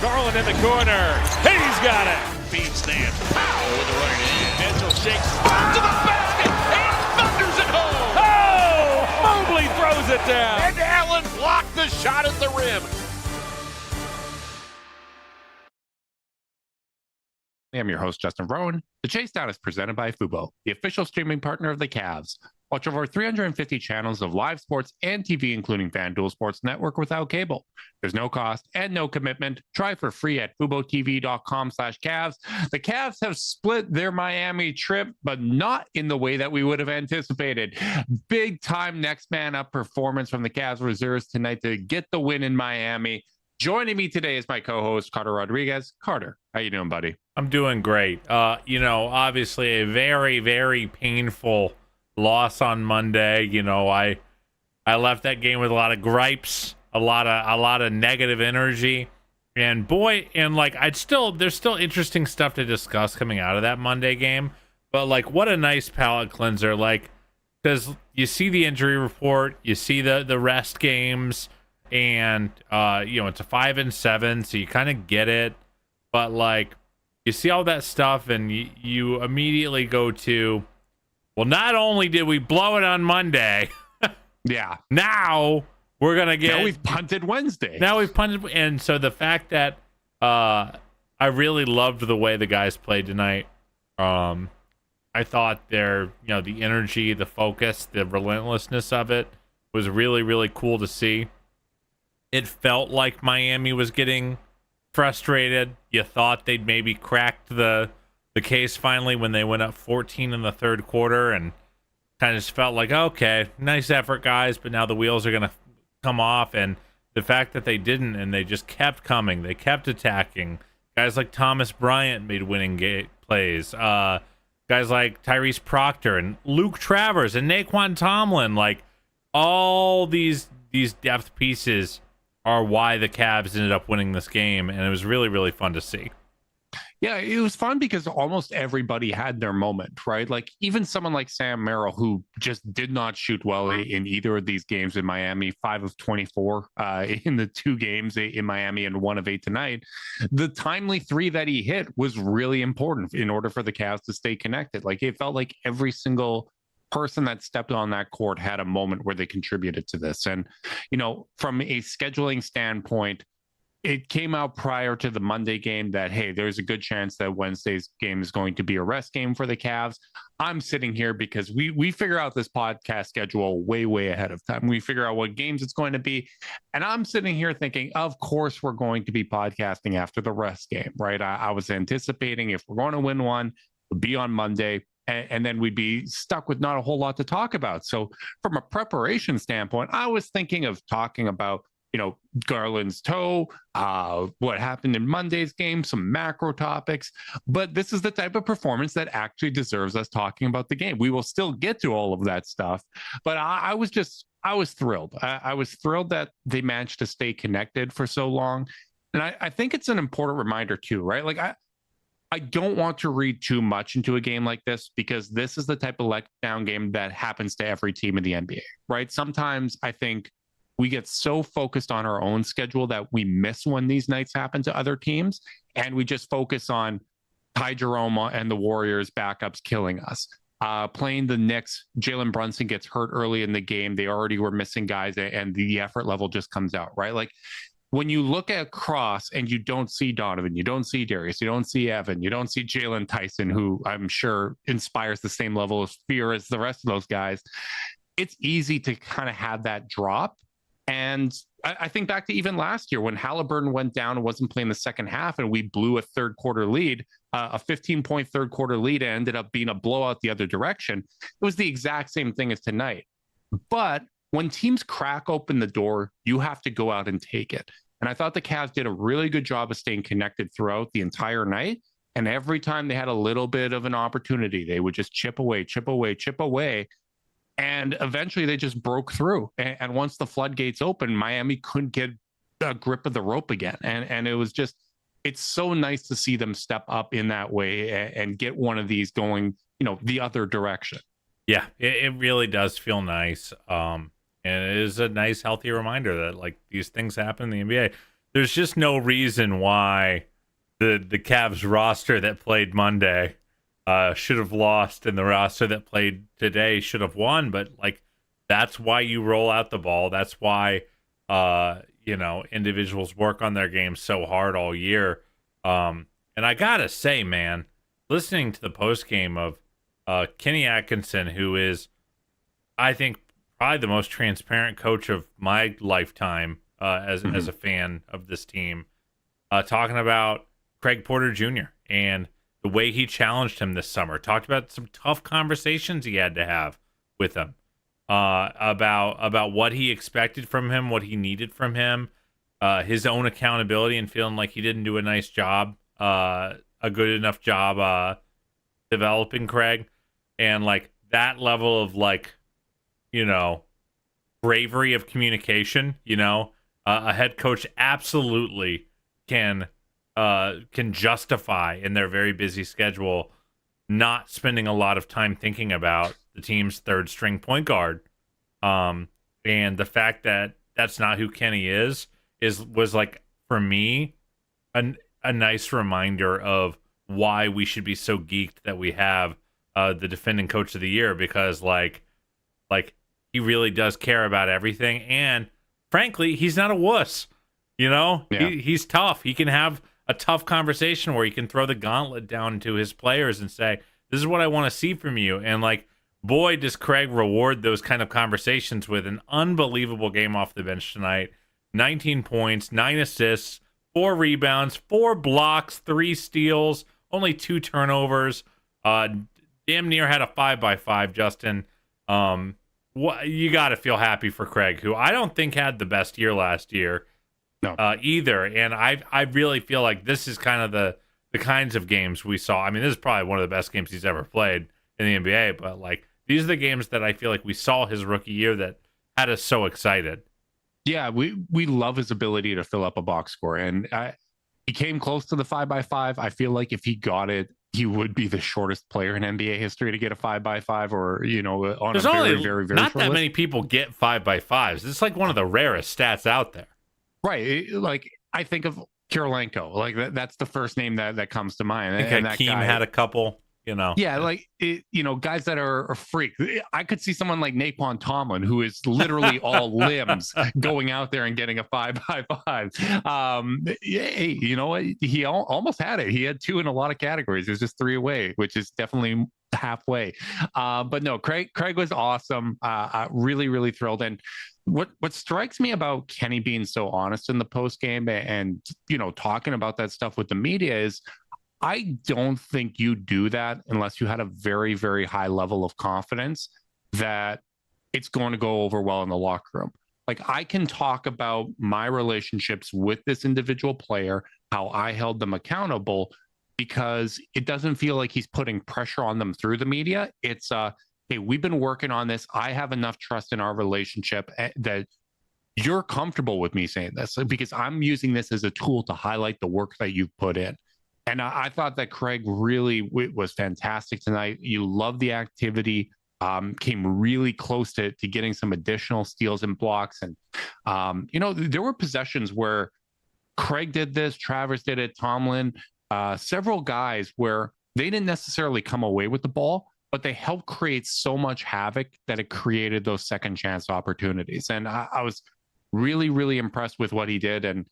Garland in the corner. He's got it. Feed stands. Pow with the running in. Mitchell shakes. Up to the basket. And thunders it home. Oh! Mobley throws it down. And Allen blocked the shot at the rim. I'm your host, Justin Rowan. The Chase Down is presented by Fubo, the official streaming partner of the Cavs. Watch over 350 channels of live sports and TV, including FanDuel Sports Network without cable. There's no cost and no commitment. Try for free at FuboTV.com/Cavs. The Cavs have split their Miami trip, but not in the way that we would have anticipated. Big time next man up performance from the Cavs reserves tonight to get the win in Miami. Joining me today is my co-host, Carter Rodriguez. Carter, how you doing, buddy? I'm doing great. Obviously a very, very painful loss on Monday. I left that game with a lot of gripes, a lot of negative energy. And there's still interesting stuff to discuss coming out of that Monday game. But what a nice palate cleanser. Because you see the injury report, you see the rest games, and it's a 5-7, so you kind of get it. But you see all that stuff and you immediately go to, well, not only did we blow it on Monday, yeah, now we're gonna get. Now we've punted Wednesday. And so the fact that I really loved the way the guys played tonight. I thought the energy, the focus, the relentlessness of it was really, really cool to see. It felt like Miami was getting frustrated. You thought they'd maybe cracked the case finally when they went up 14 in the third quarter, and kind of just felt like, okay, nice effort, guys, but now the wheels are going to come off. And the fact that they didn't, and they just kept coming, they kept attacking. Guys like Thomas Bryant made winning plays. Guys like Tyrese Proctor and Luke Travers and Naquan Tomlin, all these depth pieces are why the Cavs ended up winning this game, and it was really, really fun to see. Yeah, it was fun because almost everybody had their moment, right? Even someone like Sam Merrill, who just did not shoot well in either of these games in Miami, 5 of 24 in the 2 games in Miami and 1 of 8 tonight. The timely 3 that he hit was really important in order for the Cavs to stay connected. It felt like every single person that stepped on that court had a moment where they contributed to this. And, from a scheduling standpoint, it came out prior to the Monday game that, hey, there's a good chance that Wednesday's game is going to be a rest game for the Cavs. I'm sitting here because we figure out this podcast schedule way, way ahead of time. We figure out what games it's going to be. And I'm sitting here thinking, of course, we're going to be podcasting after the rest game, right? I was anticipating if we're going to win one, it'll be on Monday. And then we'd be stuck with not a whole lot to talk about. So from a preparation standpoint, I was thinking of talking about, Garland's toe, what happened in Monday's game, some macro topics. But this is the type of performance that actually deserves us talking about the game. We will still get to all of that stuff. But I was thrilled. I was thrilled that they managed to stay connected for so long. And I think it's an important reminder too, right? I don't want to read too much into a game like this, because this is the type of letdown game that happens to every team in the NBA, right? Sometimes I think we get so focused on our own schedule that we miss when these nights happen to other teams, and we just focus on Ty Jerome and the Warriors backups killing us. Playing the Knicks, Jalen Brunson gets hurt early in the game. They already were missing guys, and the effort level just comes out, right? When you look at Cross and you don't see Donovan, you don't see Darius, you don't see Evan, you don't see Jalen Tyson, who I'm sure inspires the same level of fear as the rest of those guys, it's easy to kind of have that drop. And I think back to even last year when Halliburton went down and wasn't playing the second half, and we blew a third quarter lead, a 15-point third quarter lead, and ended up being a blowout the other direction. It was the exact same thing as tonight. But when teams crack open the door, you have to go out and take it. And I thought the Cavs did a really good job of staying connected throughout the entire night. And every time they had a little bit of an opportunity, they would just chip away. And eventually they just broke through. And once the floodgates opened, Miami couldn't get a grip of the rope again. And it was just, it's so nice to see them step up in that way and get one of these going, the other direction. Yeah, it really does feel nice. And it is a nice, healthy reminder that these things happen in the NBA. there's just no reason why the Cavs roster that played Monday should have lost, and the roster that played today should have won. But like, that's why you roll out the ball. That's why individuals work on their game so hard all year. And I gotta say, man, listening to the post game of Kenny Atkinson, who is, I think, probably the most transparent coach of my lifetime as a fan of this team, talking about Craig Porter Jr. and the way he challenged him this summer. Talked about some tough conversations he had to have with him about what he expected from him, what he needed from him, his own accountability, and feeling like he didn't do a nice job, a good enough job developing Craig. And like that level of like, bravery of communication, a head coach absolutely can justify in their very busy schedule not spending a lot of time thinking about the team's third string point guard. And the fact that that's not who Kenny was like, for me, a nice reminder of why we should be so geeked that we have the defending coach of the year, because like he really does care about everything. And frankly, he's not a wuss. Yeah. He's tough. He can have a tough conversation where he can throw the gauntlet down to his players and say, this is what I want to see from you. And like, boy, does Craig reward those kind of conversations with an unbelievable game off the bench tonight. 19 points, 9 assists, 4 rebounds, 4 blocks, 3 steals, only 2 turnovers. Damn near had a 5x5, Justin. You got to feel happy for Craig, who I don't think had the best year last year. No. Either. And I really feel like this is kind of the kinds of games we saw. I mean, this is probably one of the best games he's ever played in the NBA, but like, these are the games that I feel like we saw his rookie year that had us so excited. Yeah, we love his ability to fill up a box score, and he came close to the 5x5. I feel like if he got it, he would be the shortest player in NBA history to get a 5x5, or on There's a only very, very, very not short that list. many people get 5x5s. It's like one of the rarest stats out there. Right. Like, I think of Kirilenko. Like that's the first name that comes to mind. I think Hakeem had a couple. Yeah, like guys that are freak. I could see someone like Naquan Tomlin, who is literally all limbs, going out there and getting a 5x5. Hey, you know what? He almost had it. He had 2 in a lot of categories. It was just 3 away, which is definitely halfway. But no, Craig was awesome. Really, really thrilled. And what strikes me about Kenny being so honest in the post game and talking about that stuff with the media is, I don't think you do that unless you had a very, very high level of confidence that it's going to go over well in the locker room. Like, I can talk about my relationships with this individual player, how I held them accountable, because it doesn't feel like he's putting pressure on them through the media. It's, hey, we've been working on this. I have enough trust in our relationship that you're comfortable with me saying this, because I'm using this as a tool to highlight the work that you've put in. And I thought that Craig really was fantastic tonight. You love the activity, came really close to getting some additional steals and blocks. And, there were possessions where Craig did this, Travers did it, Tomlin, several guys where they didn't necessarily come away with the ball, but they helped create so much havoc that it created those second chance opportunities. And I was really, really impressed with what he did. And,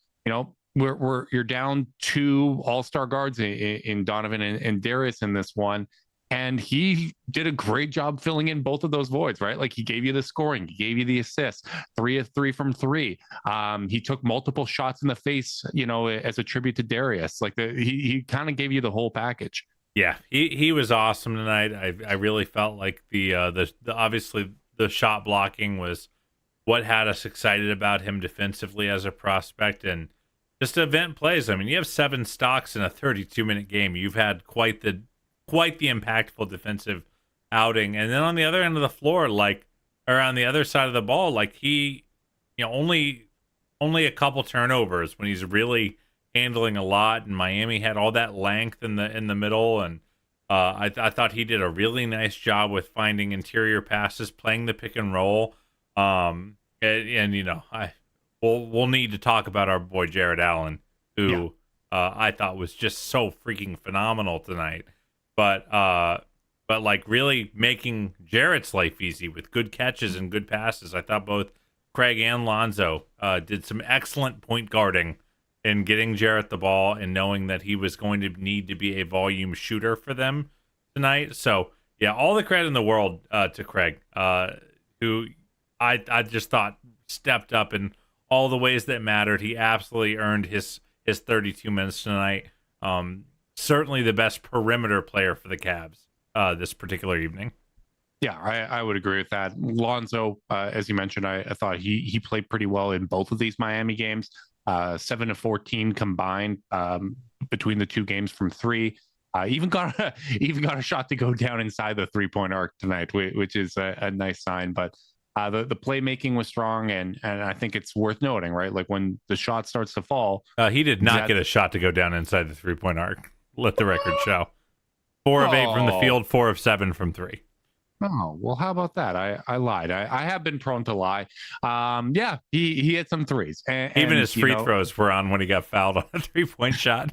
you're down 2 all-star guards in Donovan and Darius in this one, and he did a great job filling in both of those voids, right? Like, he gave you the scoring, he gave you the assists, 3 of 3 from 3. He took multiple shots in the face, as a tribute to Darius. Like, he kind of gave you the whole package. Yeah, he was awesome tonight. I really felt like the obviously the shot blocking was what had us excited about him defensively as a prospect, and just event plays. I mean, you have 7 stocks in a 32-minute game. You've had quite the impactful defensive outing. And then on the other end of the floor, or on the other side of the ball, like, he, only a couple turnovers when he's really handling a lot. And Miami had all that length in the middle, and I thought he did a really nice job with finding interior passes, playing the pick and roll. we'll need to talk about our boy Jarrett Allen, who I thought was just so freaking phenomenal tonight. But like really making Jarrett's life easy with good catches and good passes. I thought both Craig and Lonzo did some excellent point guarding in getting Jarrett the ball and knowing that he was going to need to be a volume shooter for them tonight. So yeah, all the credit in the world to Craig, who I just thought stepped up in all the ways that mattered. He absolutely earned his 32 minutes tonight. Certainly the best perimeter player for the Cavs this particular evening. Yeah, I would agree with that. Lonzo, as you mentioned, I thought he played pretty well in both of these Miami games. 7 of 14 combined between the two games from three. Even got a shot to go down inside the 3-point arc tonight, which is a nice sign. But the playmaking was strong, and I think it's worth noting, right? Like when the shot starts to fall, he did not get a shot to go down inside the 3-point arc. Let the record show. 4 of 8 from the field, 4 of 7 from 3. Oh, well, how about that? I lied. I have been prone to lie. Yeah, he hit some threes. Even his free throws were on when he got fouled on a 3-point shot.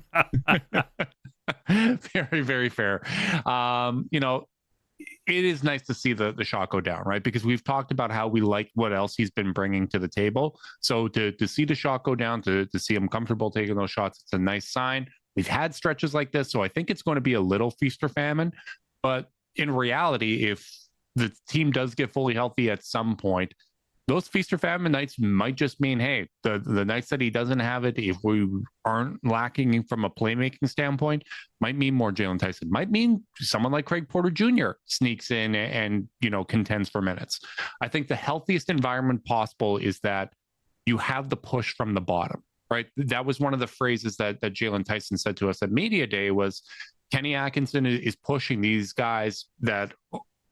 Very, very fair. It is nice to see the shot go down, right? Because we've talked about how we like what else he's been bringing to the table. So to see the shot go down, to see him comfortable taking those shots, it's a nice sign. We've had stretches like this, so I think it's going to be a little feast or famine. But in reality, if the team does get fully healthy at some point, those feast or famine nights might just mean, hey, the nights that he doesn't have it, if we aren't lacking from a playmaking standpoint, might mean more Jalen Tyson, might mean someone like Craig Porter Jr. sneaks in and contends for minutes. I think the healthiest environment possible is that you have the push from the bottom, right? That was one of the phrases that Jalen Tyson said to us at Media Day was, Kenny Atkinson is pushing these guys that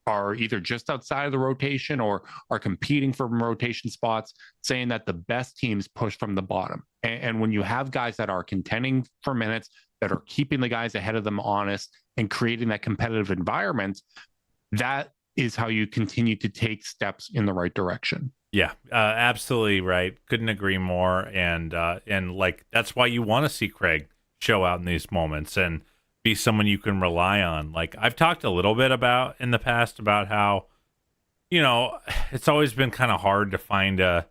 are either just outside of the rotation or are competing for rotation spots, saying that the best teams push from the bottom. And when you have guys that are contending for minutes, that are keeping the guys ahead of them honest and creating that competitive environment, that is how you continue to take steps in the right direction. Yeah, absolutely right. Couldn't agree more. And like, that's why you want to see Craig show out in these moments and be someone you can rely on. Like I've talked a little bit about in the past about how, it's always been kind of hard to find a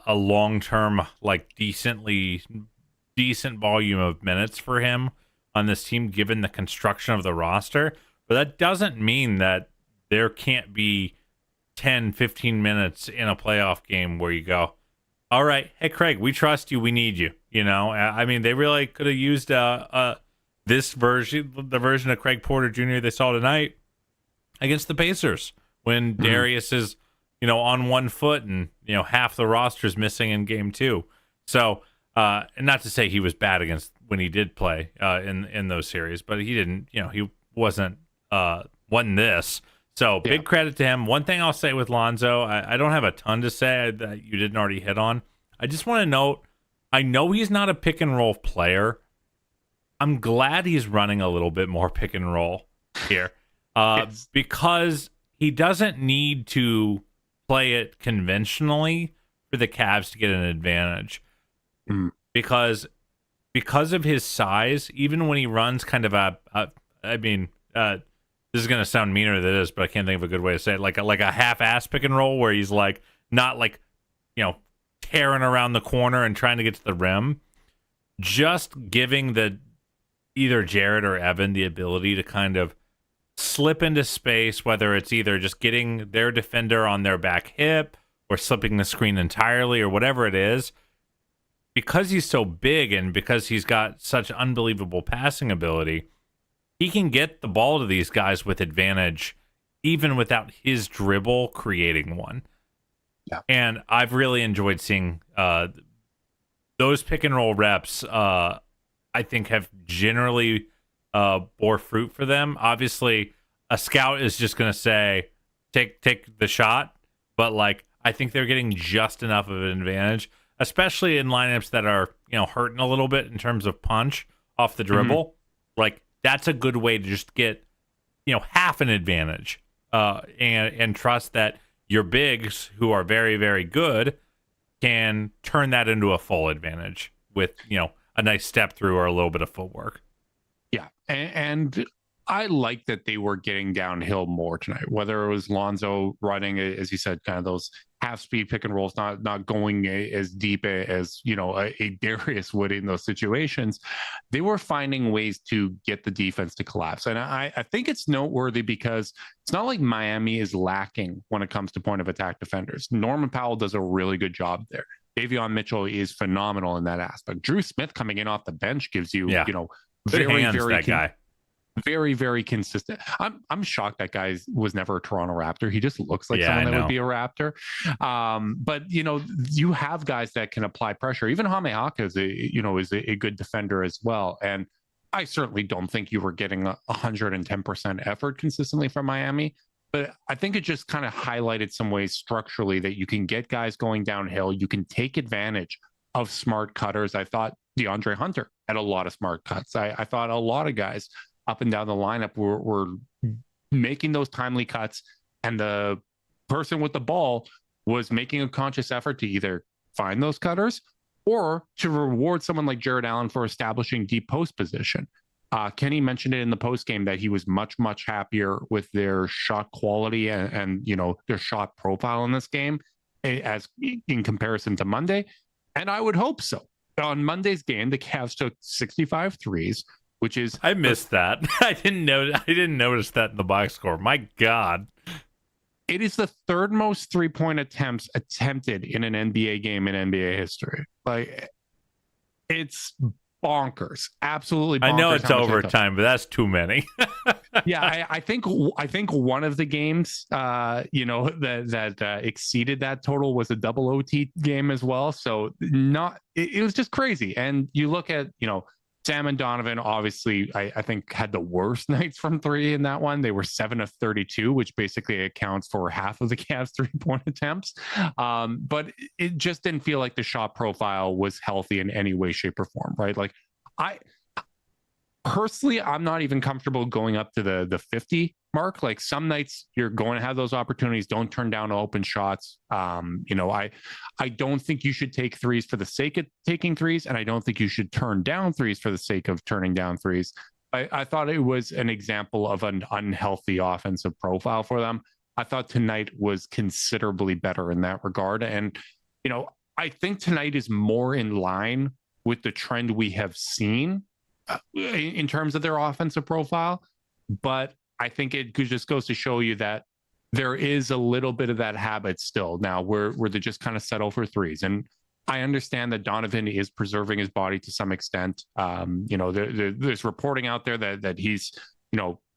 long-term, like decent volume of minutes for him on this team, given the construction of the roster. But that doesn't mean that there can't be 10, 15 minutes in a playoff game where you go, all right, hey, Craig, we trust you. We need you. I mean, they really could have used this version, the version of Craig Porter Jr. they saw tonight against the Pacers when Darius is, on 1 foot and, half the roster's missing in game 2. So, and not to say he was bad against when he did play in those series, but he didn't, he wasn't this. So big credit to him. One thing I'll say with Lonzo, I don't have a ton to say that you didn't already hit on. I just want to note, I know he's not a pick and roll player. I'm glad he's running a little bit more pick and roll here because he doesn't need to play it conventionally for the Cavs to get an advantage. Because of his size, even when he runs kind of this is going to sound meaner than it is, but I can't think of a good way to say it. Like a half-ass pick and roll where he's like not like, tearing around the corner and trying to get to the rim. Just giving either Jarrett or Evan the ability to kind of slip into space, whether it's either just getting their defender on their back hip or slipping the screen entirely or whatever it is. Because he's so big and because he's got such unbelievable passing ability, he can get the ball to these guys with advantage even without his dribble creating one. Yeah. And I've really enjoyed seeing those pick and roll reps, I think, have generally bore fruit for them. Obviously, a scout is just going to say, take the shot. But, I think they're getting just enough of an advantage, especially in lineups that are, hurting a little bit in terms of punch off the dribble. That's a good way to just get, half an advantage and trust that your bigs, who are very, very good, can turn that into a full advantage with, a nice step through or a little bit of footwork. Yeah. And I like that they were getting downhill more tonight, whether it was Lonzo running, as you said, kind of those half speed pick and rolls, not going as deep as, a Darius would in those situations. They were finding ways to get the defense to collapse. And I think it's noteworthy because it's not like Miami is lacking when it comes to point of attack defenders. Norman Powell does a really good job there. Davion Mitchell is phenomenal in that aspect. Drew Smith coming in off the bench gives you, very, very consistent. I'm shocked that guy was never a Toronto Raptor. He just looks like someone that would be a Raptor. But you have guys that can apply pressure. Even Jaime Haka is a good defender as well. And I certainly don't think you were getting 110% effort consistently from Miami. But I think it just kind of highlighted some ways structurally that you can get guys going downhill. You can take advantage of smart cutters. I thought DeAndre Hunter had a lot of smart cuts. I thought a lot of guys up and down the lineup were making those timely cuts, and the person with the ball was making a conscious effort to either find those cutters or to reward someone like Jarrett Allen for establishing deep post position. Kenny mentioned it in the post game that he was much, much happier with their shot quality and their shot profile in this game as in comparison to Monday. And I would hope so. On Monday's game, the Cavs took 65 threes, which is I missed that. I didn't notice that in the box score. My God. It is the third most 3-point attempts attempted in an NBA game in NBA history. Like, it's bonkers. Absolutely bonkers. I know it's overtime, but that's too many. Yeah, I think one of the games that exceeded that total was a double OT game as well. So it was just crazy. And you look at, Sam and Donovan, obviously, I think had the worst nights from three in that one. They were 7 of 32, which basically accounts for half of the Cavs 3-point attempts. But it just didn't feel like the shot profile was healthy in any way, shape, or form, right? Like, personally, I'm not even comfortable going up to the 50 mark. Like, some nights you're going to have those opportunities. Don't turn down open shots. I don't think you should take threes for the sake of taking threes, and I don't think you should turn down threes for the sake of turning down threes. I thought it was an example of an unhealthy offensive profile for them. I thought tonight was considerably better in that regard. And, I think tonight is more in line with the trend we have seen in terms of their offensive profile. But I think it just goes to show you that there is a little bit of that habit still now where they just kind of settle for threes. And I understand that Donovan is preserving his body to some extent. There's reporting out there that he's,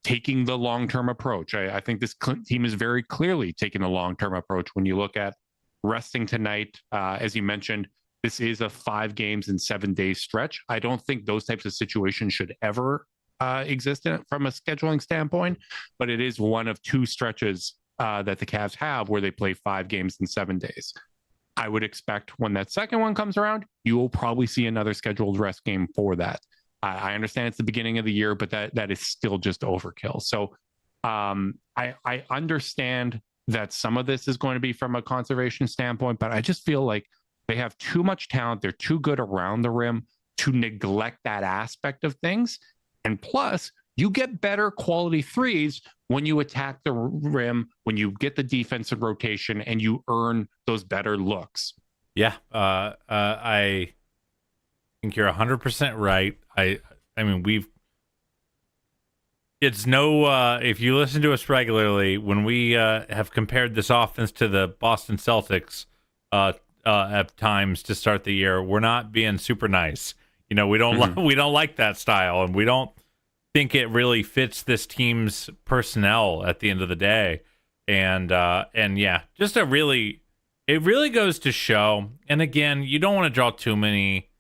taking the long-term approach. I think this team is very clearly taking a long-term approach. When you look at resting tonight, as you mentioned, this is a 5 games in 7 days stretch. I don't think those types of situations should ever exist from a scheduling standpoint, but it is one of 2 stretches that the Cavs have where they play 5 games in 7 days. I would expect when that second one comes around, you will probably see another scheduled rest game for that. I understand it's the beginning of the year, but that is still just overkill. So I understand that some of this is going to be from a conservation standpoint, but I just feel like they have too much talent. They're too good around the rim to neglect that aspect of things. And plus, you get better quality threes when you attack the rim, when you get the defensive rotation, and you earn those better looks. Yeah, I think you're 100% right. I mean, it's no, if you listen to us regularly, when we have compared this offense to the Boston Celtics at times to start the year, we're not being super nice. We don't we don't like that style, and we don't think it really fits this team's personnel at the end of the day. And yeah, just it really goes to show. And again, you don't want to draw too many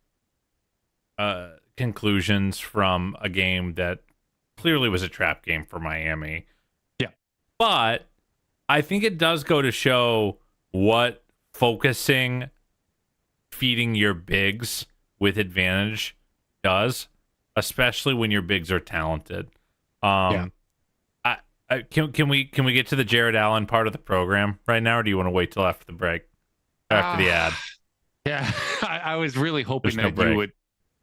conclusions from a game that clearly was a trap game for Miami. Yeah. But I think it does go to show what focusing, feeding your bigs with advantage does, especially when your bigs are talented. Can we get to the Jarrett Allen part of the program right now, or do you want to wait till after the break, after the ad? Yeah, I was really hoping There's no that break. you would.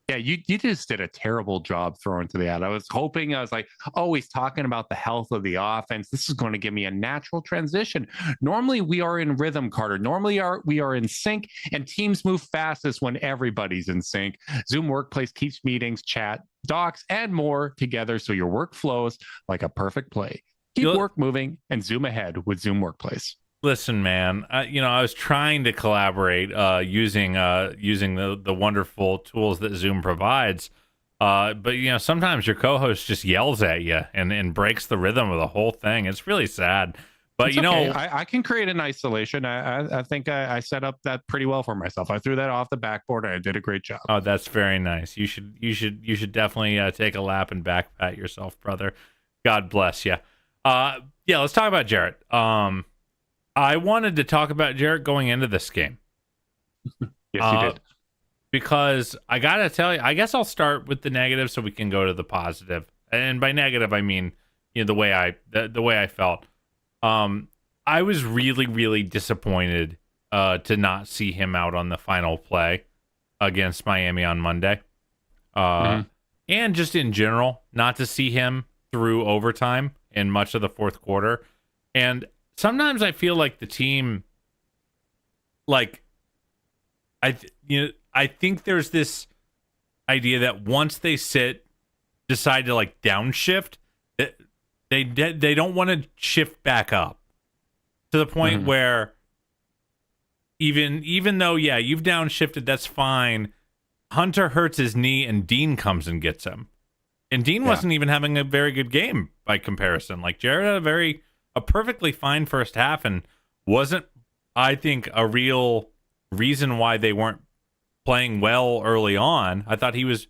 Yeah, you just did a terrible job throwing to the ad. I was hoping, I was like, oh, he's talking about the health of the offense. This is going to give me a natural transition. Normally we are in rhythm, Carter. Normally we are in sync, and teams move fastest when everybody's in sync. Zoom Workplace keeps meetings, chat, docs, and more together so your work flows like a perfect play. Keep work moving and zoom ahead with Zoom Workplace. Listen, man, I was trying to collaborate using the wonderful tools that Zoom provides. But sometimes your co-host just yells at you and breaks the rhythm of the whole thing. It's really sad. But It's okay. I can create an isolation. I think I set up that pretty well for myself. I threw that off the backboard and I did a great job. Oh, that's very nice. You should definitely take a lap and back pat yourself, brother. God bless you. Yeah, let's talk about Jarrett. I wanted to talk about Jarrett going into this game. Yes, you did. Because I gotta tell you, I guess I'll start with the negative so we can go to the positive. And by negative, I mean the way I felt. I was really, really disappointed to not see him out on the final play against Miami on Monday, and just in general, not to see him through overtime in much of the fourth quarter. And sometimes I feel like the team, like, I think there's this idea that once they decide to like downshift, they don't want to shift back up to the point where even though you've downshifted, that's fine. Hunter hurts his knee and Dean comes and gets him, and Dean wasn't even having a very good game by comparison. Like Jarrett had a perfectly fine first half and wasn't, I think, a real reason why they weren't playing well early on. I thought he was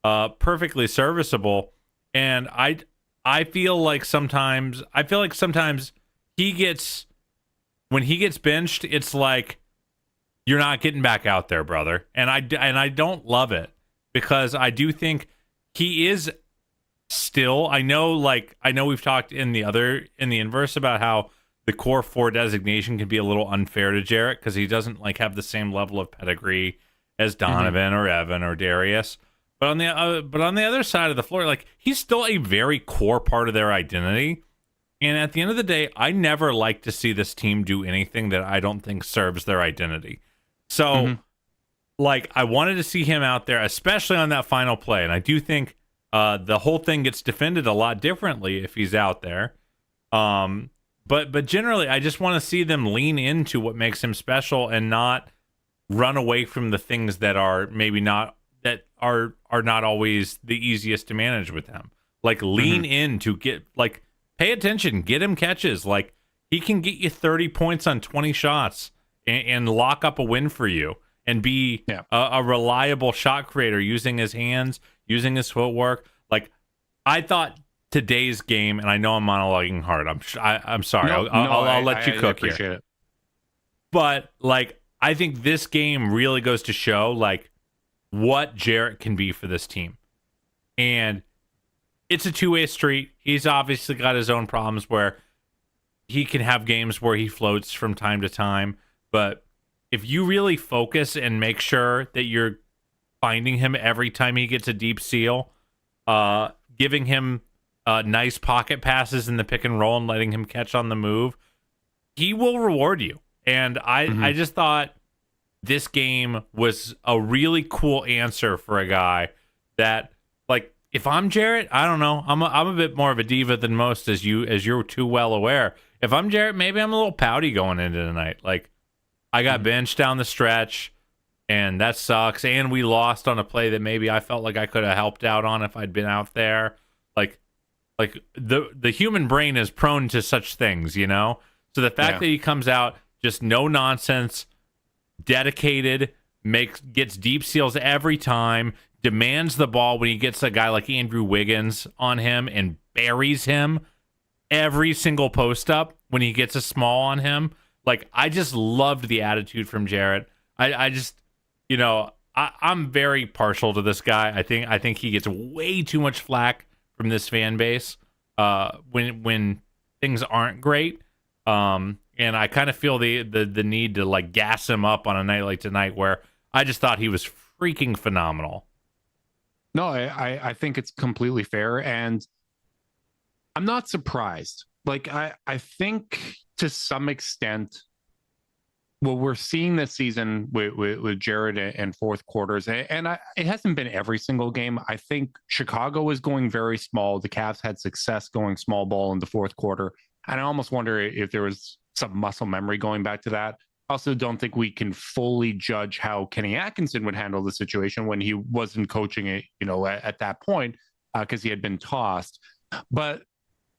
perfectly serviceable, and I feel like sometimes when he gets benched, it's like you're not getting back out there, brother. And I don't love it, because I do think he is still, I know we've talked in the inverse about how the core 4 designation can be a little unfair to Jarrett because he doesn't like have the same level of pedigree as Donovan or Evan or Darius. But on the other side of the floor, like, he's still a very core part of their identity. And at the end of the day, I never like to see this team do anything that I don't think serves their identity. So, like, I wanted to see him out there, especially on that final play. And I do think the whole thing gets defended a lot differently if he's out there. But generally, I just want to see them lean into what makes him special and not run away from the things that are maybe not, that are not always the easiest to manage with him. Like, lean in to get, like, pay attention, get him catches. Like, he can get you 30 points on 20 shots and lock up a win for you and be a reliable shot creator using his hands, using his footwork. Like, I thought today's game, and I know I'm monologuing hard. I'm sorry. I'll let you cook here. It. But, like, I think this game really goes to show, like, what Jarrett can be for this team. And it's a two-way street. He's obviously got his own problems where he can have games where he floats from time to time. But if you really focus and make sure that you're finding him every time he gets a deep seal, giving him nice pocket passes in the pick and roll and letting him catch on the move, he will reward you. And I just thought this game was a really cool answer for a guy that, like, if I'm Jarrett, I don't know. I'm a bit more of a diva than most, as you're too well aware. If I'm Jarrett, maybe I'm a little pouty going into tonight. Like, I got benched down the stretch, and that sucks. And we lost on a play that maybe I felt like I could have helped out on if I'd been out there. Like the human brain is prone to such things, you know? So the fact that he comes out, just no nonsense, dedicated, gets deep seals every time, demands the ball when he gets a guy like Andrew Wiggins on him and buries him every single post up when he gets a small on him. Like, I just loved the attitude from Jarrett. I just, I'm very partial to this guy. I think he gets way too much flack from this fan base when things aren't great. And I kind of feel the need to, like, gas him up on a night like tonight where I just thought he was freaking phenomenal. No, I think it's completely fair, and I'm not surprised. Like I think to some extent, what we're seeing this season with Jarrett and fourth quarters, and it hasn't been every single game. I think Chicago was going very small. The Cavs had success going small ball in the fourth quarter, and I almost wonder if there was some muscle memory going back to that. Also, don't think we can fully judge how Kenny Atkinson would handle the situation when he wasn't coaching it, at that point, because he had been tossed. But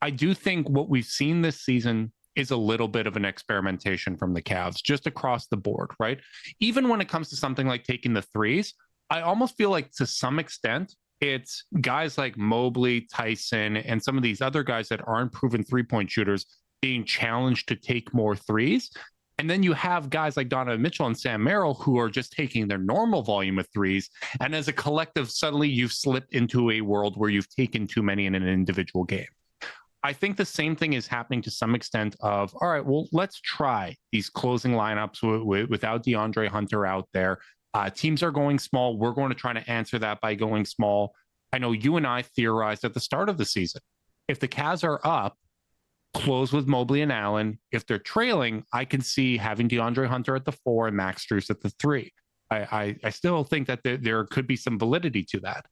I do think what we've seen this season is a little bit of an experimentation from the Cavs just across the board, right? Even when it comes to something like taking the threes, I almost feel like to some extent, it's guys like Mobley, Tyson, and some of these other guys that aren't proven three-point shooters being challenged to take more threes. And then you have guys like Donovan Mitchell and Sam Merrill who are just taking their normal volume of threes. And as a collective, suddenly you've slipped into a world where you've taken too many in an individual game. I think the same thing is happening to some extent of, all right, well, let's try these closing lineups without DeAndre Hunter out there. Teams are going small. We're going to try to answer that by going small. I know you and I theorized at the start of the season, if the Cavs are up, close with Mobley and Allen. If they're trailing, I can see having DeAndre Hunter at the 4 and Max Strus at the 3. I still think that there could be some validity to that.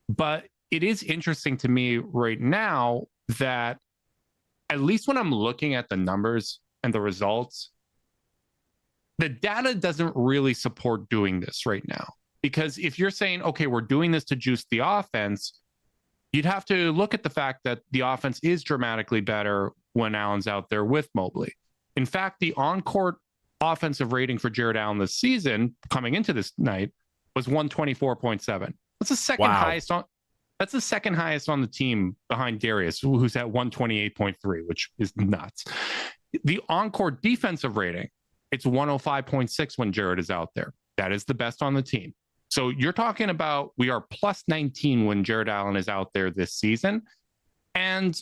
But it is interesting to me right now that at least when I'm looking at the numbers and the results, the data doesn't really support doing this right now. Because if you're saying, okay, we're doing this to juice the offense, you'd have to look at the fact that the offense is dramatically better when Allen's out there with Mobley. In fact, the on-court offensive rating for Jarrett Allen this season, coming into this night, was 124.7. That's the second highest on. That's the second highest on the team behind Darius, who's at 128.3, which is nuts. The on-court defensive rating, it's 105.6 when Jarrett is out there. That is the best on the team. So you're talking about we are plus 19 when Jarrett Allen is out there this season. And,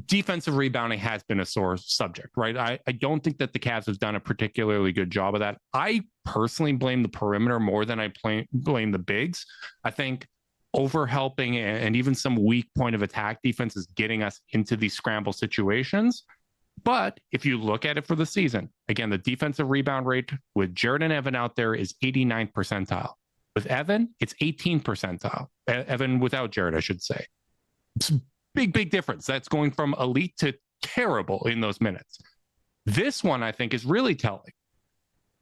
defensive rebounding has been a sore subject, right? I don't think that the Cavs have done a particularly good job of that. I personally blame the perimeter more than I blame the bigs. I think overhelping and even some weak point of attack defense is getting us into these scramble situations. But if you look at it for the season, again, the defensive rebound rate with Jarrett and Evan out there is 89th percentile. With Evan, it's 18th percentile. Evan without Jarrett, I should say. It's big difference. That's going from elite to terrible in those minutes. This one, I think, is really telling.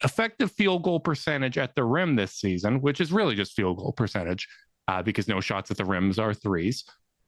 Effective field goal percentage at the rim this season, which is really just field goal percentage because no shots at the rims are threes.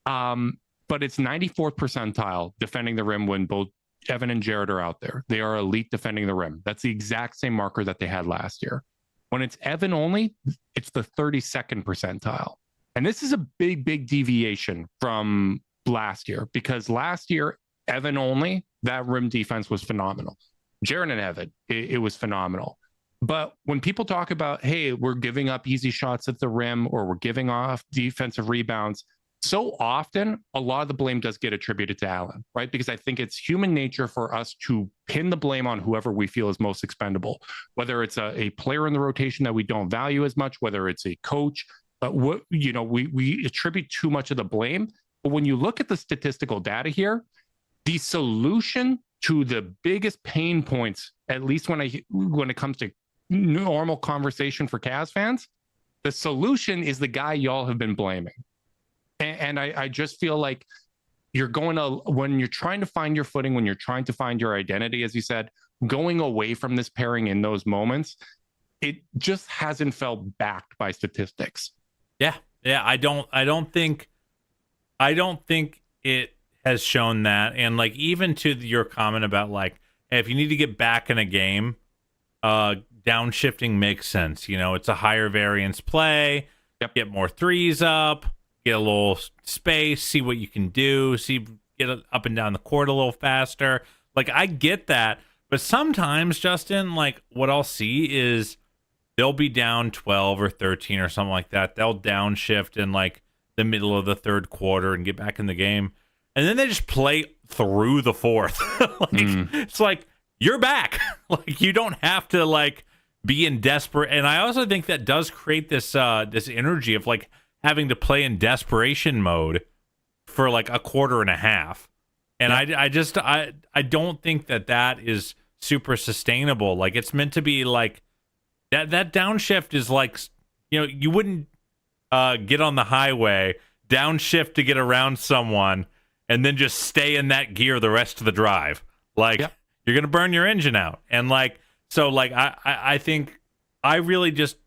But it's 94th percentile defending the rim when both Evan and Jarrett are out there. They are elite defending the rim. That's the exact same marker that they had last year. When it's Evan only, it's the 32nd percentile. And this is a big deviation from last year because last year, Evan only, that rim defense was phenomenal. Jarrett and Evan, it was phenomenal. But when people talk about, hey, we're giving up easy shots at the rim or we're giving off defensive rebounds, so often a lot of the blame does get attributed to Allen, right? Because I think it's human nature for us to pin the blame on whoever we feel is most expendable, whether it's a player in the rotation that we don't value as much, whether it's a coach, but we attribute too much of the blame. But when you look at the statistical data here, the solution to the biggest pain points, at least when it comes to normal conversation for Cavs fans, the solution is the guy y'all have been blaming. And I just feel like when you're trying to find your footing, when you're trying to find your identity, as you said, going away from this pairing in those moments, it just hasn't felt backed by statistics. Yeah. I don't think it has shown that. And like, even to your comment about like, hey, if you need to get back in a game, downshifting makes sense. It's a higher variance play. Yep. Get more threes up. Get a little space, see what you can do, get up and down the court a little faster. Like, I get that. But sometimes, Justin, like, what I'll see is they'll be down 12 or 13 or something like that. They'll downshift in, like, the middle of the third quarter and get back in the game. And then they just play through the fourth. It's like, you're back. Like, you don't have to, like, be in desperate, and I also think that does create this this energy of like having to play in desperation mode for like a quarter and a half. And I don't think that is super sustainable. Like, it's meant to be like that downshift is like, you wouldn't get on the highway, downshift to get around someone, and then just stay in that gear the rest of the drive. Like, you're going to burn your engine out. And like, so like, I think I really just,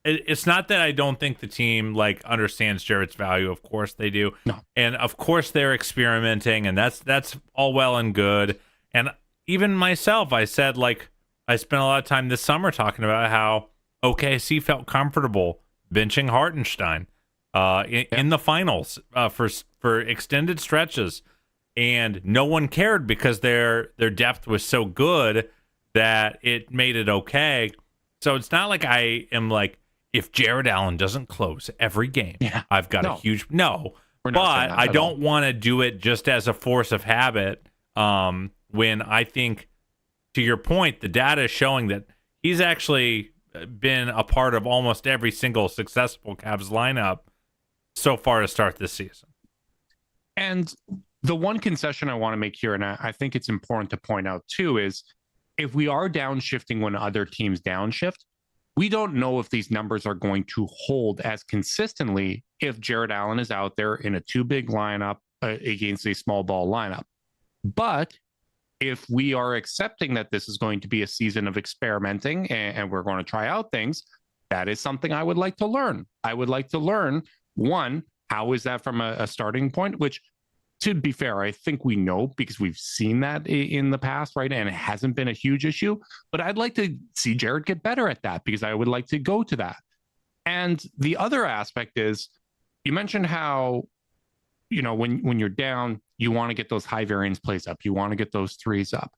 it's not that I don't think the team like understands Jarrett's value. Of course they do. No. And of course they're experimenting, and that's all well and good. And even myself, I said, like, I spent a lot of time this summer talking about how OKC felt comfortable benching Hartenstein in the finals for extended stretches, and no one cared because their depth was so good that it made it okay. So it's not like I am like, if Jarrett Allen doesn't close every game, I've got a huge but I don't want to do it just as a force of habit. When I think, to your point, the data is showing that he's actually been a part of almost every single successful Cavs lineup so far to start this season. And the one concession I want to make here, and I think it's important to point out too, is if we are downshifting when other teams downshift, we don't know if these numbers are going to hold as consistently if Jarrett Allen is out there in a too big lineup against a small ball lineup. But if we are accepting that this is going to be a season of experimenting and we're going to try out things, that is something I would like to learn. I would like to learn, one, how is that from a starting point, which, to be fair, I think we know because we've seen that in the past, right? And it hasn't been a huge issue. But I'd like to see Jarrett get better at that because I would like to go to that. And the other aspect is, you mentioned how, when you're down, you want to get those high variance plays up. You want to get those threes up.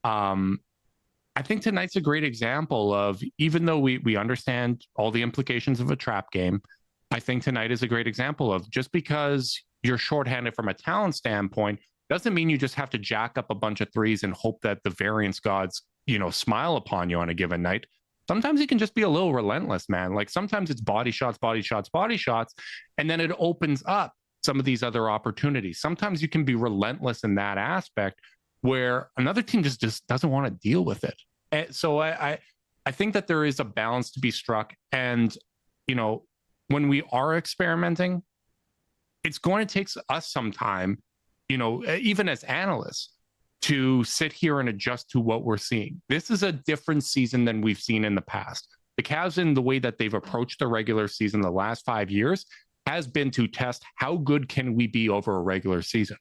I think tonight's a great example of, even though we understand all the implications of a trap game, I think tonight is a great example of, just because you're shorthanded from a talent standpoint doesn't mean you just have to jack up a bunch of threes and hope that the variance gods, smile upon you on a given night. Sometimes you can just be a little relentless, man. Like, sometimes it's body shots, and then it opens up some of these other opportunities. Sometimes you can be relentless in that aspect where another team just doesn't want to deal with it. And so I think that there is a balance to be struck. And, when we are experimenting, it's going to take us some time, even as analysts, to sit here and adjust to what we're seeing. This is a different season than we've seen in the past. The Cavs, in the way that they've approached the regular season the last 5 years, has been to test how good can we be over a regular season.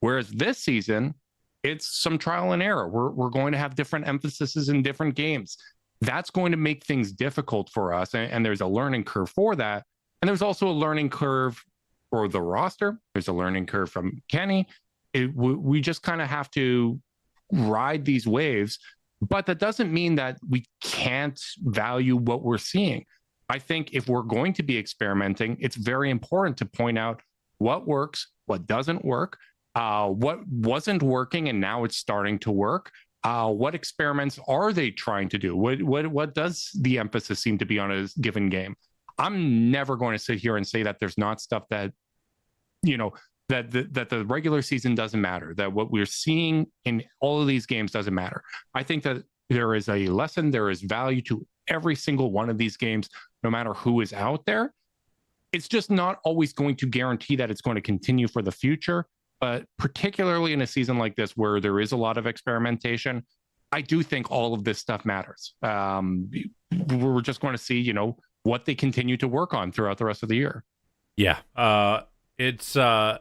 Whereas this season, it's some trial and error. We're going to have different emphases in different games. That's going to make things difficult for us. And there's a learning curve for that. And there's also a learning curve for the roster. There's a learning curve from Kenny. We just kind of have to ride these waves. But that doesn't mean that we can't value what we're seeing. I think if we're going to be experimenting, it's very important to point out what works, what doesn't work, what wasn't working and now it's starting to work. What experiments are they trying to do? What does the emphasis seem to be on a given game? I'm never going to sit here and say that there's not stuff that, that the regular season doesn't matter, that what we're seeing in all of these games doesn't matter. I think that there is a lesson, there is value to every single one of these games, no matter who is out there. It's just not always going to guarantee that it's going to continue for the future. But particularly in a season like this, where there is a lot of experimentation, I do think all of this stuff matters. We're just going to see, what they continue to work on throughout the rest of the year. Yeah. It's and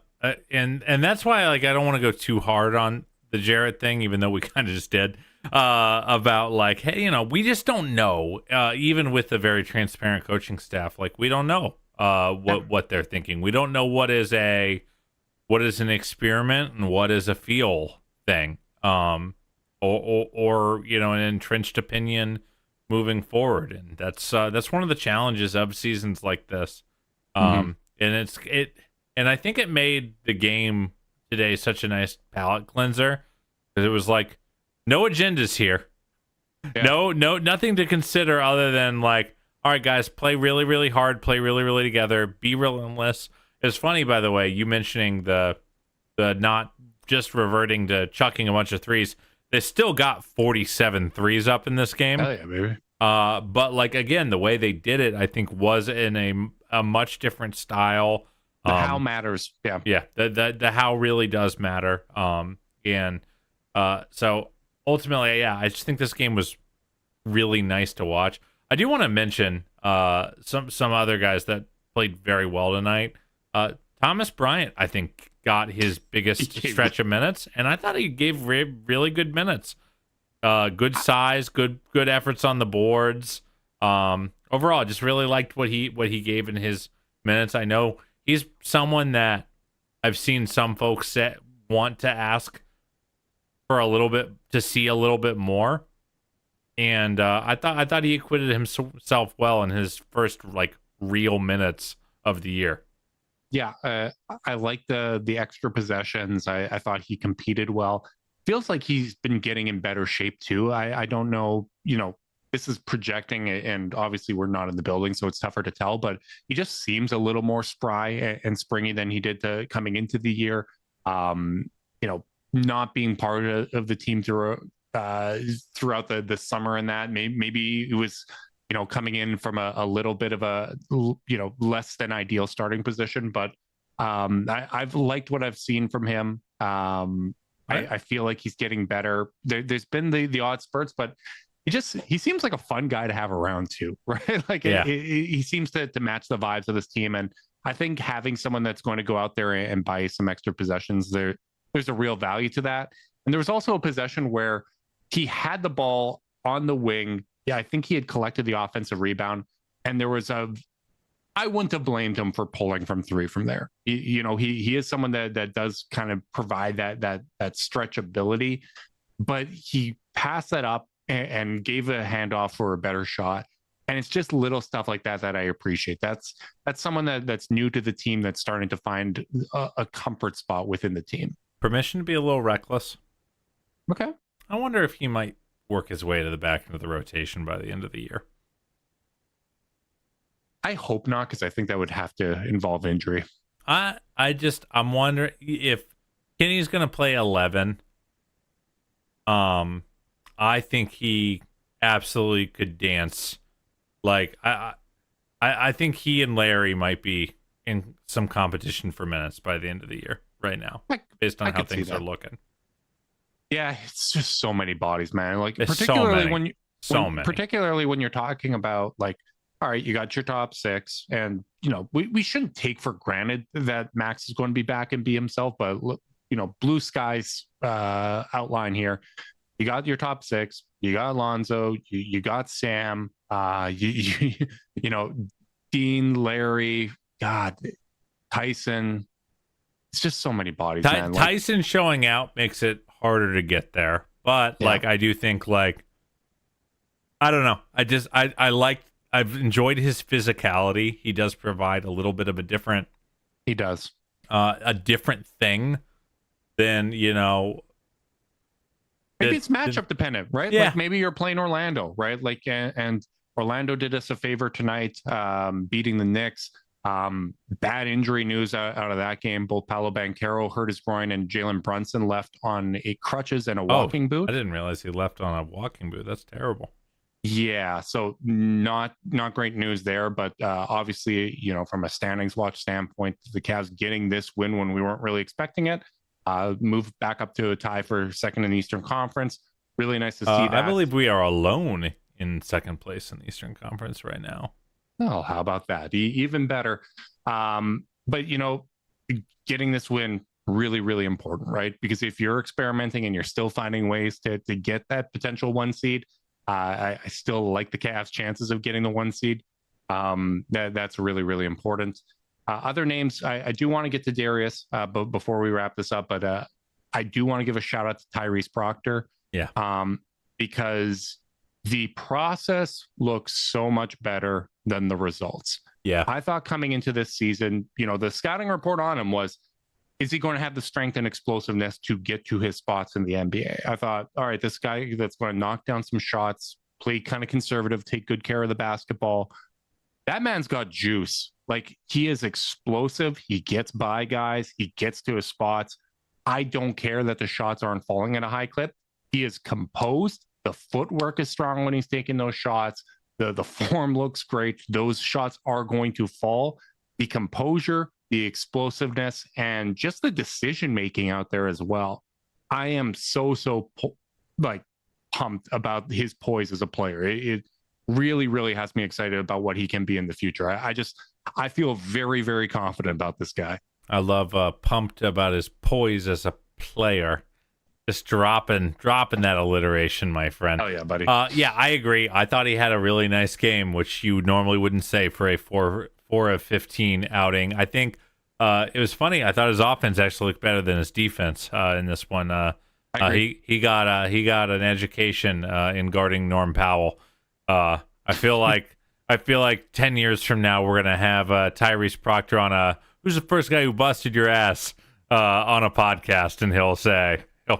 that's why, like, I don't want to go too hard on the Jarrett thing, even though we kind of just did, about like, hey, we just don't know, even with a very transparent coaching staff, like, we don't know what they're thinking. We don't know what is an experiment and what is a feel thing, or an entrenched opinion moving forward. And that's one of the challenges of seasons like this. And and I think it made the game today such a nice palate cleanser, because it was like, no agendas here. Nothing to consider other than like, all right, guys, play really, really hard, play really, really together, be relentless. It's funny, by the way, you mentioning the not just reverting to chucking a bunch of threes. They still got 47 threes up in this game. Hell yeah, baby. But like again, the way they did it, I think, was in a much different style. The how matters. Yeah. Yeah. The how really does matter. So ultimately, yeah, I just think this game was really nice to watch. I do want to mention some other guys that played very well tonight. Thomas Bryant, I think, got his biggest stretch of minutes, and I thought he gave really good minutes. Good size, good efforts on the boards. Overall, I just really liked what he gave in his minutes. I know he's someone that I've seen some folks want to ask for a little bit, to see a little bit more. And I thought he acquitted himself well in his first like real minutes of the year. Yeah, I like the extra possessions. I thought he competed well. Feels like he's been getting in better shape too. I don't know, this is projecting, and obviously we're not in the building, so it's tougher to tell, but he just seems a little more spry and springy than he did coming into the year. Not being part of the team throughout the summer, and that maybe it was coming in from a little bit of a less than ideal starting position, but I've liked what I've seen from him. I feel like he's getting better. There's been the odd spurts, but he seems like a fun guy to have around too, right? Like he seems to match the vibes of this team, and I think having someone that's going to go out there and buy some extra possessions, there's a real value to that. And there was also a possession where he had the ball on the wing. Yeah, I think he had collected the offensive rebound, and there was I wouldn't have blamed him for pulling from three from there. He is someone that does kind of provide that stretch ability, but he passed that up and gave a handoff for a better shot. And it's just little stuff like that I appreciate. That's someone that's new to the team that's starting to find a comfort spot within the team. Permission to be a little reckless. Okay. I wonder if he might work his way to the back end of the rotation by the end of the year. I hope not, because I think that would have to involve injury. I'm wondering if Kenny's going to play 11. I think he absolutely could dance. Like I think he and Larry might be in some competition for minutes by the end of the year right now, based on how things are looking. Yeah, it's just so many bodies, man. Like it's particularly particularly when you're talking about like, all right, you got your top six, and we shouldn't take for granted that Max is going to be back and be himself, but blue skies outline here. You got your top six, you got Alonzo, you got Sam, Dean, Larry, God, Tyson. It's just so many bodies, man. Tyson showing out makes it harder to get there, but I do think I don't know. I've enjoyed his physicality. He does provide a little bit of a different. He does a different thing than Maybe it's matchup dependent, right? Yeah. Like maybe you're playing Orlando, right? Like and Orlando did us a favor tonight, beating the Knicks. Bad injury news out of that game. Both Paolo Banchero hurt his groin, and Jalen Brunson left on crutches and a walking boot. I didn't realize he left on a walking boot. That's terrible. Yeah, so not great news there, but obviously, from a standings watch standpoint, the Cavs getting this win when we weren't really expecting it, moved back up to a tie for second in the Eastern Conference. Really nice to see that. I believe we are alone in second place in the Eastern Conference right now. Oh, how about that? Even better. But getting this win, really, really important, right? Because if you're experimenting and you're still finding ways to get that potential one seed, I still like the Cavs' chances of getting the one seed. That's really, really important. Other names, I do want to get to Darius, but before we wrap this up, but I do want to give a shout out to Tyrese Proctor. Yeah. Because the process looks so much better than the results. Yeah. I thought coming into this season, the scouting report on him was is he going to have the strength and explosiveness to get to his spots in the NBA? I thought, all right, this guy that's going to knock down some shots, play kind of conservative, take good care of the basketball. That man's got juice. Like, he is explosive. He gets by guys. He gets to his spots. I don't care that the shots aren't falling at a high clip. He is composed. The footwork is strong when he's taking those shots. The form looks great. Those shots are going to fall. The composure, the explosiveness, and just the decision making out there as well. I am so pumped about his poise as a player. It really, really has me excited about what he can be in the future. I feel very, very confident about this guy. I love pumped about his poise as a player. Just dropping that alliteration, my friend. Oh yeah, buddy. Yeah, I agree. I thought he had a really nice game, which you normally wouldn't say for a 4 of 15 outing. I think it was funny. I thought his offense actually looked better than his defense in this one. He got an education in guarding Norm Powell. I feel like 10 years from now we're gonna have Tyrese Proctor on who's the first guy who busted your ass on a podcast, and he'll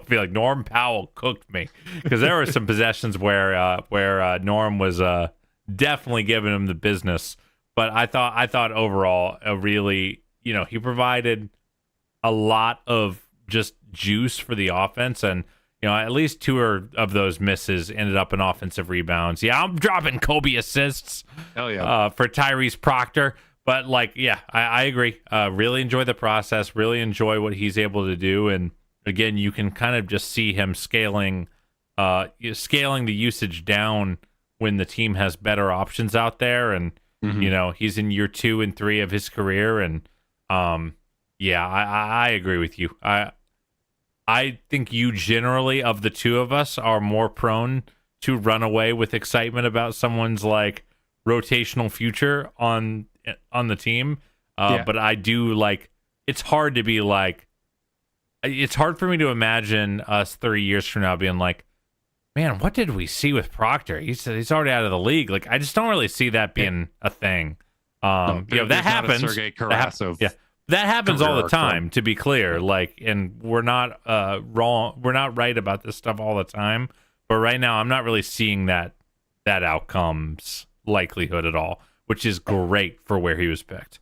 be like, Norm Powell cooked me, because there were some possessions where Norm was definitely giving him the business. But I thought overall really, he provided a lot of just juice for the offense, and at least 2 of those misses ended up in offensive rebounds. Yeah, I'm dropping Kobe assists. Hell yeah. For Tyrese Proctor. But I agree. Really enjoy the process. Really enjoy what he's able to do. And again, you can kind of just see him scaling the usage down when the team has better options out there. And he's in year 2 and 3 of his career. And I agree with you. I think you generally, of the 2 of us, are more prone to run away with excitement about someone's rotational future on the team. But I do it's hard to be it's hard for me to imagine us 3 years from now being like, man, what did we see with Proctor? He's already out of the league. I just don't really see that being a thing. That happens. That happens all the time, to be clear. And we're not wrong. We're not right about this stuff all the time. But right now, I'm not really seeing that outcome's likelihood at all, which is great for where he was picked.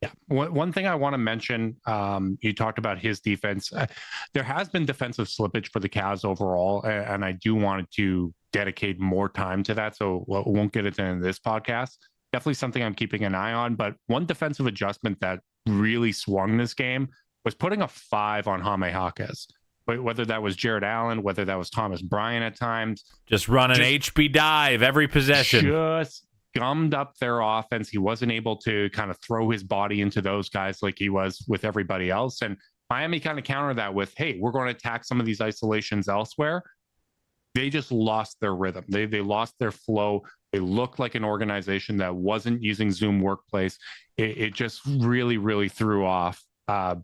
Yeah. One thing I want to mention, you talked about his defense. There has been defensive slippage for the Cavs overall, and I do want to dedicate more time to that. So we won't get into this podcast. Definitely something I'm keeping an eye on. But one defensive adjustment that really swung this game was putting a 5 on Jaime Jaquez. Whether that was Jarrett Allen, whether that was Thomas Bryant at times. Just run an HB dive every possession. Just gummed up their offense. He wasn't able to kind of throw his body into those guys like he was with everybody else. And Miami kind of countered that with, hey, we're going to attack some of these isolations elsewhere. They just lost their rhythm. They lost their flow. They looked like an organization that wasn't using Zoom Workplace. It just really, really threw off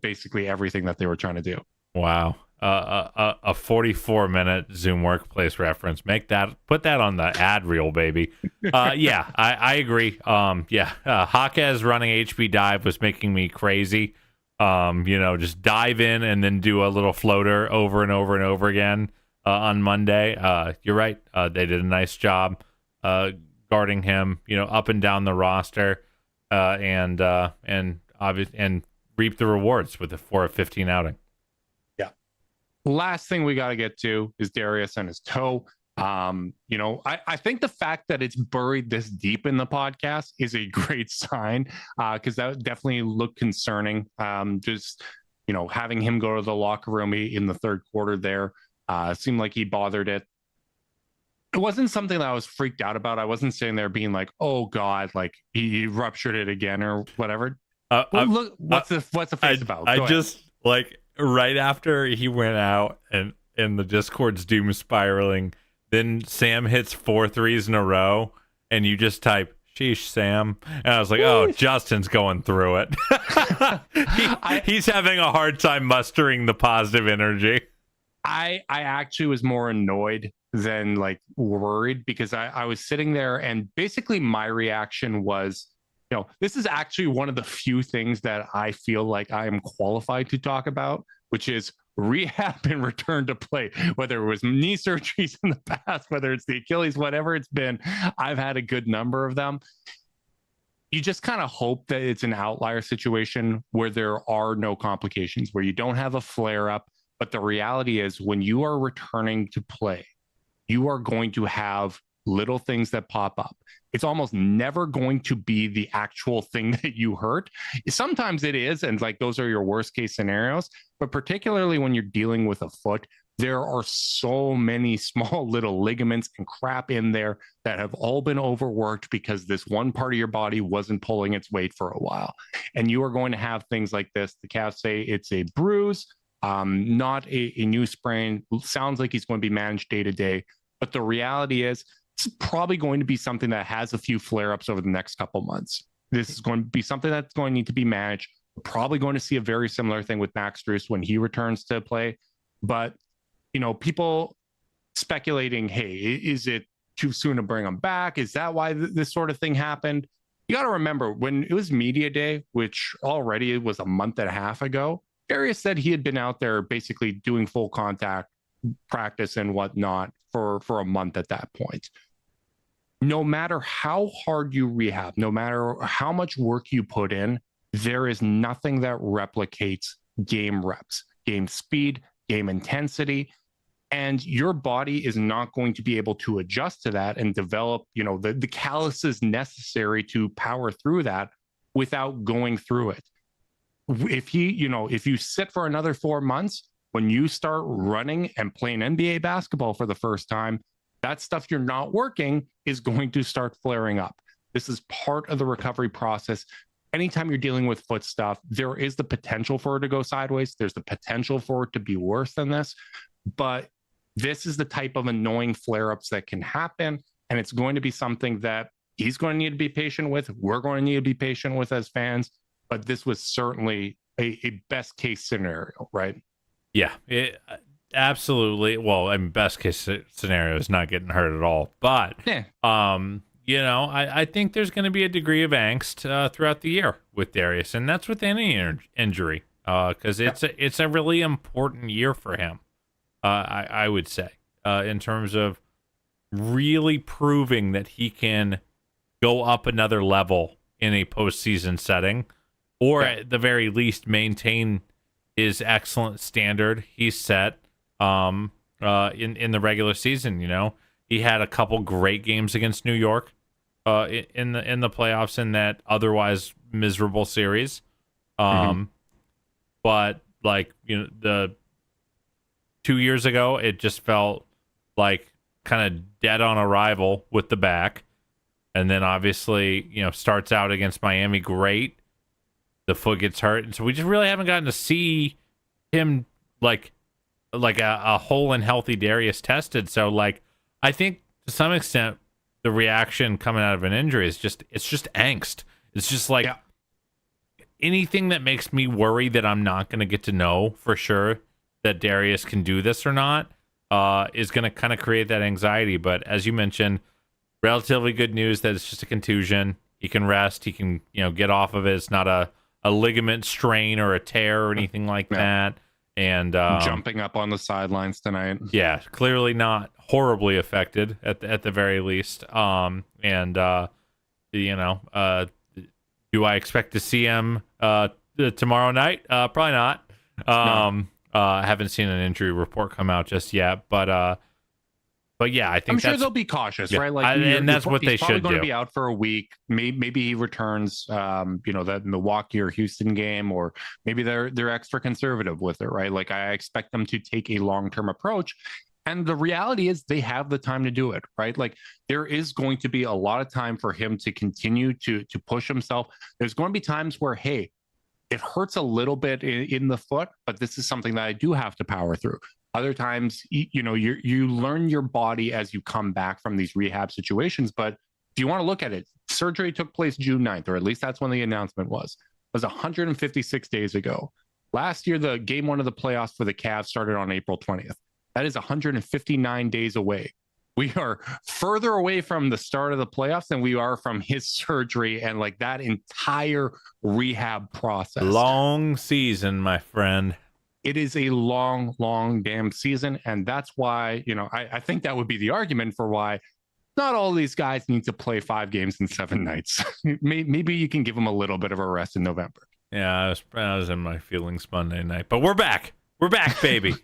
basically everything that they were trying to do. Wow. A 44-minute Zoom Workplace reference. Put that on the ad reel, baby. I agree. Jaquez running HB dive was making me crazy. Just dive in and then do a little floater over and over and over again on Monday. You're right. They did a nice job guarding him, up and down the roster, and reap the rewards with a 4 of 15 outing. Last thing we got to get to is Darius and his toe. I think the fact that it's buried this deep in the podcast is a great sign, because that definitely looked concerning. Having him go to the locker room in the third quarter there seemed like he bothered it. It wasn't something that I was freaked out about. I wasn't sitting there being like, oh God, he ruptured it again or whatever. Look, what's the face about? Right after he went out and the Discord's doom spiraling, then Sam hits 4 threes in a row, and you just type, sheesh, Sam. And I was like, oh, Justin's going through it. He's having a hard time mustering the positive energy. I actually was more annoyed than worried, because I was sitting there, and basically my reaction was, This is actually one of the few things that I feel like I am qualified to talk about, which is rehab and return to play, whether it was knee surgeries in the past, whether it's the Achilles, whatever it's been. I've had a good number of them. You just kind of hope that it's an outlier situation where there are no complications, where you don't have a flare up. But the reality is, when you are returning to play, you are going to have little things that pop up. It's almost never going to be the actual thing that you hurt. Sometimes it is, and like those are your worst case scenarios. But particularly when you're dealing with a foot, there are so many small little ligaments and crap in there that have all been overworked because this one part of your body wasn't pulling its weight for a while. And you are going to have things like this. The Cavs say it's a bruise, not a new sprain. Sounds like he's going to be managed day to day. But the reality is, it's probably going to be something that has a few flare-ups over the next couple months. This is going to be something that's going to need to be managed. We're probably going to see a very similar thing with Max Strus when he returns to play. But, people speculating, hey, is it too soon to bring him back? Is that why this sort of thing happened? You got to remember, when it was media day, which already was a month and a half ago, Darius said he had been out there basically doing full contact practice and whatnot for a month at that point. No matter how hard you rehab, no matter how much work you put in, there is nothing that replicates game reps, game speed, game intensity. And your body is not going to be able to adjust to that and develop, the calluses necessary to power through that without going through it. If you sit for another 4 months, when you start running and playing NBA basketball for the first time, that stuff you're not working is going to start flaring up. This is part of the recovery process. Anytime you're dealing with foot stuff, there is the potential for it to go sideways. There's the potential for it to be worse than this. But this is the type of annoying flare-ups that can happen. And it's going to be something that he's going to need to be patient with. We're going to need to be patient with as fans. But this was certainly a best case scenario, right? Yeah, absolutely. Well, best case scenario is not getting hurt at all. But, I think there's going to be a degree of angst throughout the year with Darius. And that's with any injury because it's a really important year for him, I would say, in terms of really proving that he can go up another level in a postseason setting, or at the very least maintain his excellent standard he's set in the regular season. He had a couple great games against New York in the playoffs in that otherwise miserable series. But the 2 years ago, it just felt like kind of dead on arrival with the back. And then obviously, starts out against Miami great. The foot gets hurt. And so we just really haven't gotten to see him like a whole and healthy Darius tested. So I think to some extent the reaction coming out of an injury is just angst. It's just anything that makes me worry that I'm not going to get to know for sure that Darius can do this or not is going to kind of create that anxiety. But as you mentioned, relatively good news that it's just a contusion. He can rest. He can get off of it. It's not a ligament strain or a tear or anything like that. And jumping up on the sidelines tonight. Yeah, clearly not horribly affected at the very least. Do I expect to see him tomorrow night? Probably not. I haven't seen an injury report come out just yet, but yeah, I think I'm sure they'll be cautious, right? And that's what they should do. He's probably going to be out for a week. Maybe he returns, that Milwaukee or Houston game, or maybe they're extra conservative with it, right? I expect them to take a long-term approach. And the reality is they have the time to do it, right? There is going to be a lot of time for him to continue to push himself. There's going to be times where, hey, it hurts a little bit in the foot, but this is something that I do have to power through. Other times, you learn your body as you come back from these rehab situations. But if you want to look at it, surgery took place June 9th, or at least that's when the announcement was. It was 156 days ago. Last year, the game one of the playoffs for the Cavs started on April 20th. That is 159 days away. we are further away from the start of the playoffs than we are from his surgery and like that entire rehab process. Long season, my friend. It is a long, long damn season. And that's why, I think that would be the argument for why not all these guys need to play 5 games in 7 nights. Maybe you can give them a little bit of a rest in November. Yeah, I was in my feelings Monday night, but we're back. We're back, baby.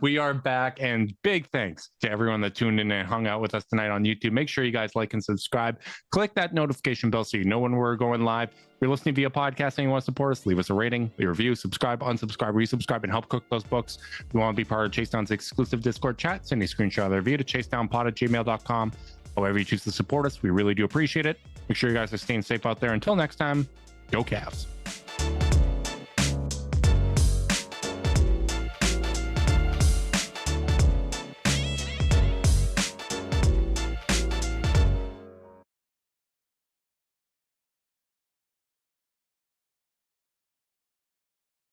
We are back, and big thanks to everyone that tuned in and hung out with us tonight on YouTube. Make sure you guys like and subscribe. Click that notification bell so you know when we're going live. If you're listening via podcast and you want to support us, leave us a rating, a review, subscribe, unsubscribe, resubscribe, and help cook those books. If you want to be part of Chasedown's exclusive Discord chat, send a screenshot of the review to chasedownpod@gmail.com. However you choose to support us, we really do appreciate it. Make sure you guys are staying safe out there. Until next time, go Cavs.